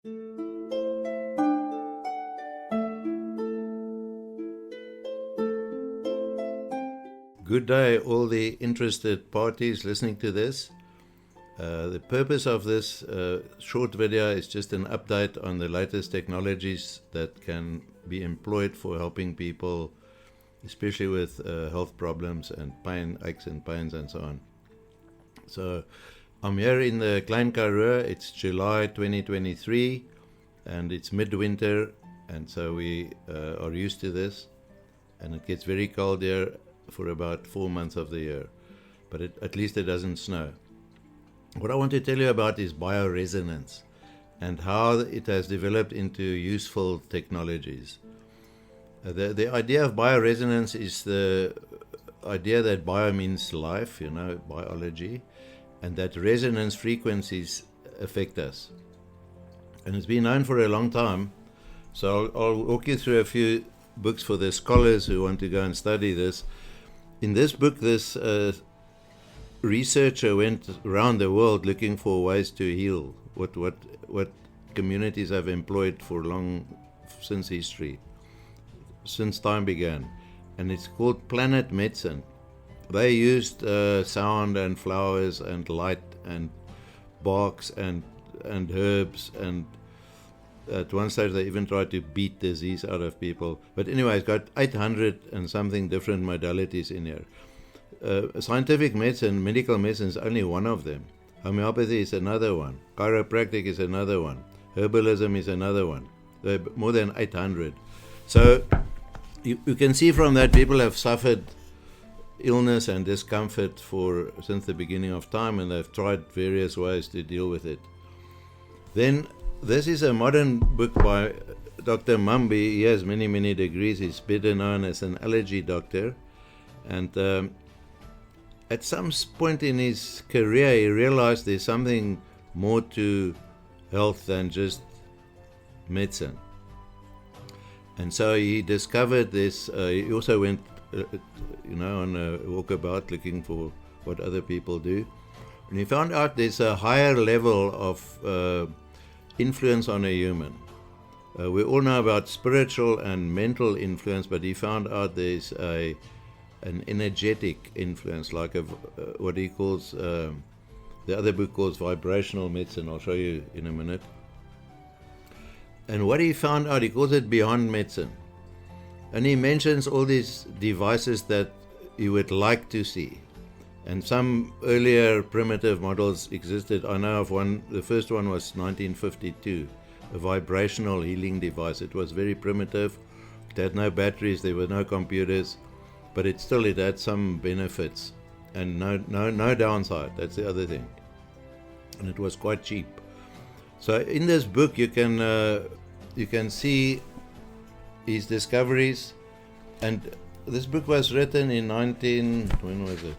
Good day, all the interested parties listening to this. The purpose of this short video is just an update on the latest technologies that can be employed for helping people, especially with health problems and pain, aches and pains and so on. So I'm here in the Klein Karoo. It's July 2023 and it's midwinter, and so we are used to this, and it gets very cold here for about 4 months of the year, but at least it doesn't snow. What I want to tell you about is bioresonance and how it has developed into useful technologies. The idea of bioresonance is the idea that bio means life, biology, and that resonance frequencies affect us. And it's been known for a long time, so I'll walk you through a few books for the scholars who want to go and study this. In this book, this researcher went around the world looking for ways to heal, what communities have employed for long since history, since time began. And it's called planet medicine. They used sound and flowers and light and barks and herbs, and at one stage they even tried to beat disease out of people. But anyway, it's got 800 and something different modalities in here. Scientific medicine, medical medicine is only one of them. Homeopathy is another one. Chiropractic is another one. Herbalism is another one. There are more than 800. So you can see from that people have suffered illness and discomfort since the beginning of time, and they've tried various ways to deal with it. Then this is a modern book by Dr. Mumby. He has many, many degrees. He's better known as an allergy doctor. And at some point in his career, he realized there's something more to health than just medicine. And so he discovered this. He also went, on a walkabout looking for what other people do. And he found out there's a higher level of influence on a human. We all know about spiritual and mental influence, but he found out there's an energetic influence, like what he calls, the other book calls vibrational medicine. I'll show you in a minute. And what he found out, he calls it beyond medicine. And he mentions all these devices that you would like to see. And some earlier primitive models existed. I know of one. The first one was 1952, a vibrational healing device. It was very primitive. It had no batteries. There were no computers, but it had some benefits and no downside. That's the other thing. And it was quite cheap. So in this book, you can see his discoveries. And this book was written in when was it?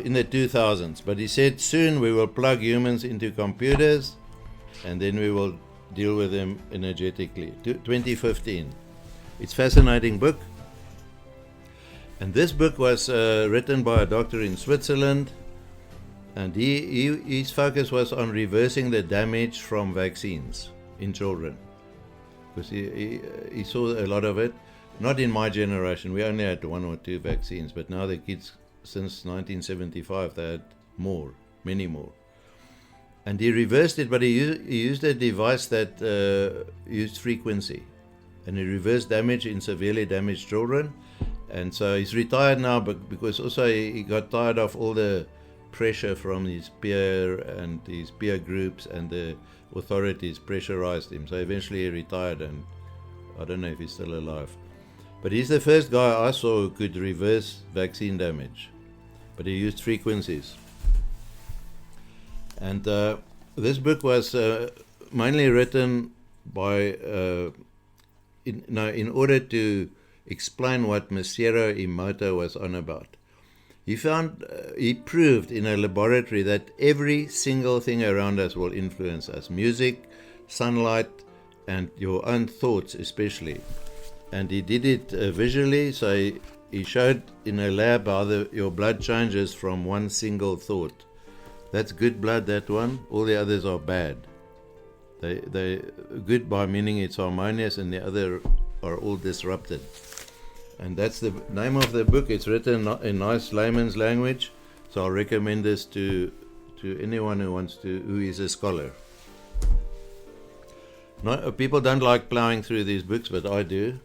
In the 2000s, but he said soon we will plug humans into computers and then we will deal with them energetically. 2015. It's a fascinating book. And this book was written by a doctor in Switzerland, and his focus was on reversing the damage from vaccines in children, because he saw a lot of it. Not in my generation, we only had 1 or 2 vaccines, but now the kids, since 1975, they had many more. And he reversed it, but he used a device that used frequency. And he reversed damage in severely damaged children. And so he's retired now, but because also he got tired of all the pressure from his peer groups, and the authorities pressurized him. So eventually he retired, and I don't know if he's still alive. But he's the first guy I saw who could reverse vaccine damage. But he used frequencies. And this book was mainly written by, in order to explain what Masaru Emoto was on about. He proved in a laboratory that every single thing around us will influence us. Music, sunlight, and your own thoughts especially. And he did it visually, so he showed in a lab how your blood changes from one single thought That's good blood, that one. All the others are bad. They good by meaning it's harmonious, and the other are all disrupted. And that's the name of the book. It's written in nice layman's language, so I'll recommend this to anyone who is a scholar. People don't like plowing through these books, but I do,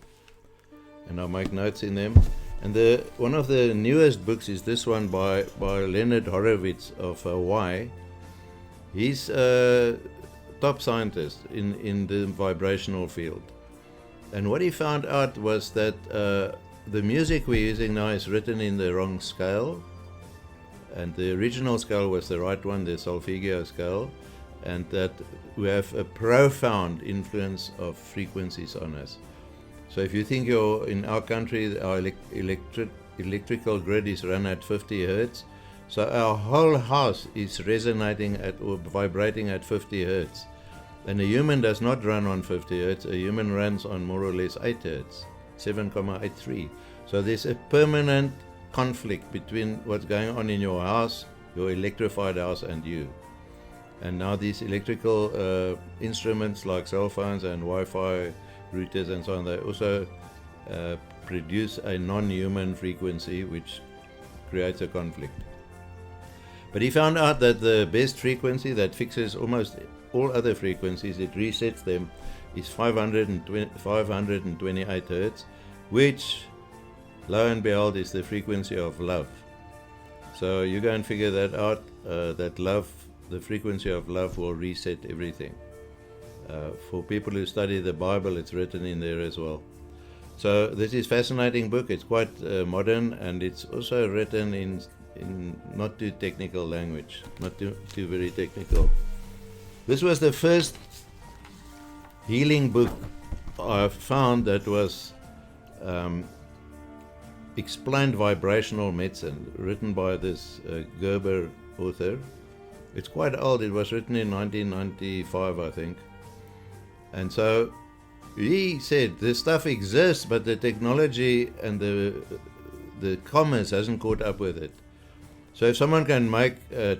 and I make notes in them. And one of the newest books is this one by Leonard Horowitz of Hawaii. He's a top scientist in the vibrational field. And what he found out was that the music we're using now is written in the wrong scale. And the original scale was the right one, the solfeggio scale. And that we have a profound influence of frequencies on us. So if you think in our country, our electrical grid is run at 50 hertz, so our whole house is resonating or vibrating at 50 hertz. And a human does not run on 50 hertz, a human runs on more or less 8 hertz, 7,83. So there's a permanent conflict between what's going on in your house, your electrified house, and you. And now these electrical instruments like cell phones and Wi-Fi routers and so on, they also produce a non-human frequency which creates a conflict. But he found out that the best frequency that fixes almost all other frequencies, it resets them, is 528 hertz, which, lo and behold, is the frequency of love. So you go and figure that out, that love, the frequency of love will reset everything. For people who study the Bible, it's written in there as well. So this is a fascinating book. It's quite modern, and it's also written in not too technical language, not too very technical. This was the first healing book I found that was explained vibrational medicine, written by this Gerber author. It's quite old. It was written in 1995, I think. And so he said the stuff exists, but the technology and the commerce hasn't caught up with it. So if someone can make a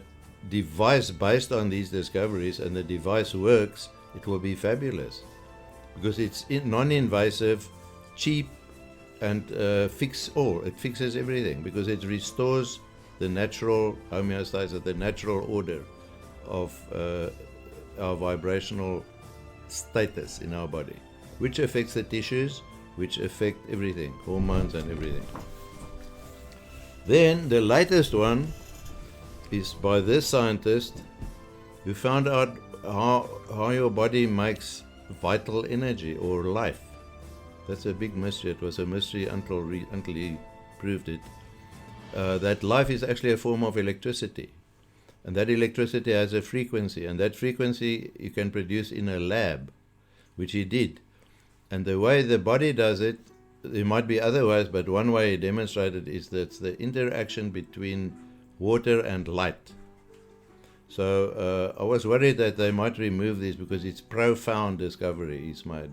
device based on these discoveries and the device works, it will be fabulous, because it's non-invasive, cheap, and fix all. It fixes everything because it restores the natural homeostasis, the natural order of our vibrational status in our body, which affects the tissues, which affect everything, hormones and everything. Then the latest one is by this scientist who found out how your body makes vital energy or life. That's a big mystery. It was a mystery until he proved it. That life is actually a form of electricity. And that electricity has a frequency. And that frequency you can produce in a lab, which he did. And the way the body does it, there might be other ways, but one way he demonstrated is that it's the interaction between water and light. So I was worried that they might remove these because it's profound discovery he's made.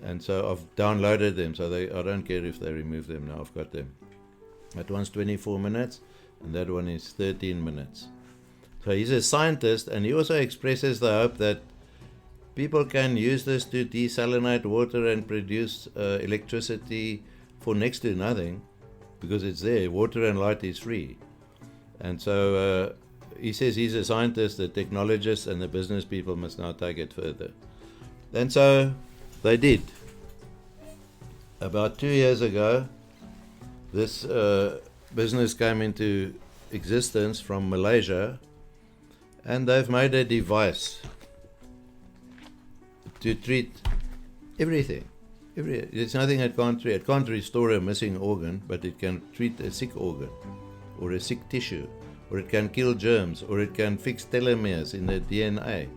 And so I've downloaded them, so I don't care if they remove them now, I've got them. That one's 24 minutes, and that one is 13 minutes. So he's a scientist, and he also expresses the hope that people can use this to desalinate water and produce electricity for next to nothing, because it's there. Water and light is free. And so he says he's a scientist, the technologists and the business people must now take it further. And so they did. About 2 years ago, this business came into existence from Malaysia, and they've made a device to treat everything. There's nothing it can't treat. It can't restore a missing organ, but it can treat a sick organ or a sick tissue, or it can kill germs, or it can fix telomeres in the DNA.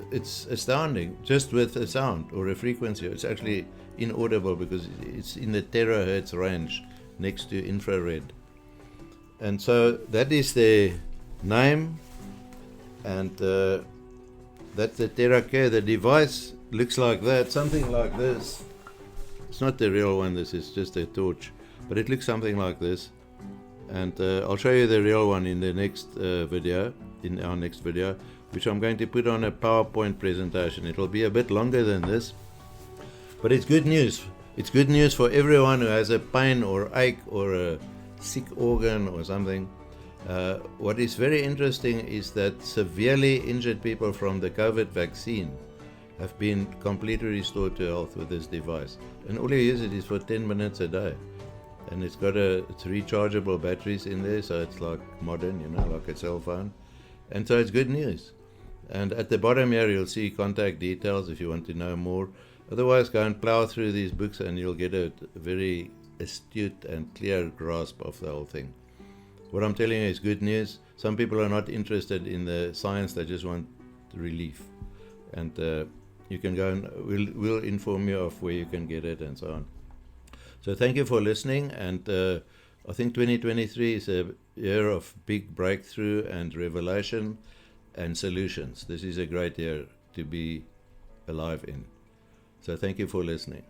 It's astounding, just with a sound or a frequency. It's actually inaudible because it's in the terahertz range next to infrared. And so that is their name, and that's the Terahertz. The device looks like that, something like this. It's not the real one, this is just a torch, but it looks something like this. And I'll show you the real one in the next video, in our next video, which I'm going to put on a PowerPoint presentation. It'll be a bit longer than this, but it's good news. It's good news for everyone who has a pain or ache or a sick organ or something. What is very interesting is that severely injured people from the COVID vaccine have been completely restored to health with this device. And all you use it is for 10 minutes a day. And it's rechargeable batteries in there, so it's like modern, like a cell phone. And so it's good news. And at the bottom here, you'll see contact details if you want to know more. Otherwise, go and plow through these books and you'll get a very astute and clear grasp of the whole thing. What I'm telling you is good news. Some people are not interested in the science, they just want relief. And you can go and we'll inform you of where you can get it and so on. So thank you for listening, and I think 2023 is a year of big breakthrough and revelation and solutions. This is a great year to be alive in. So thank you for listening.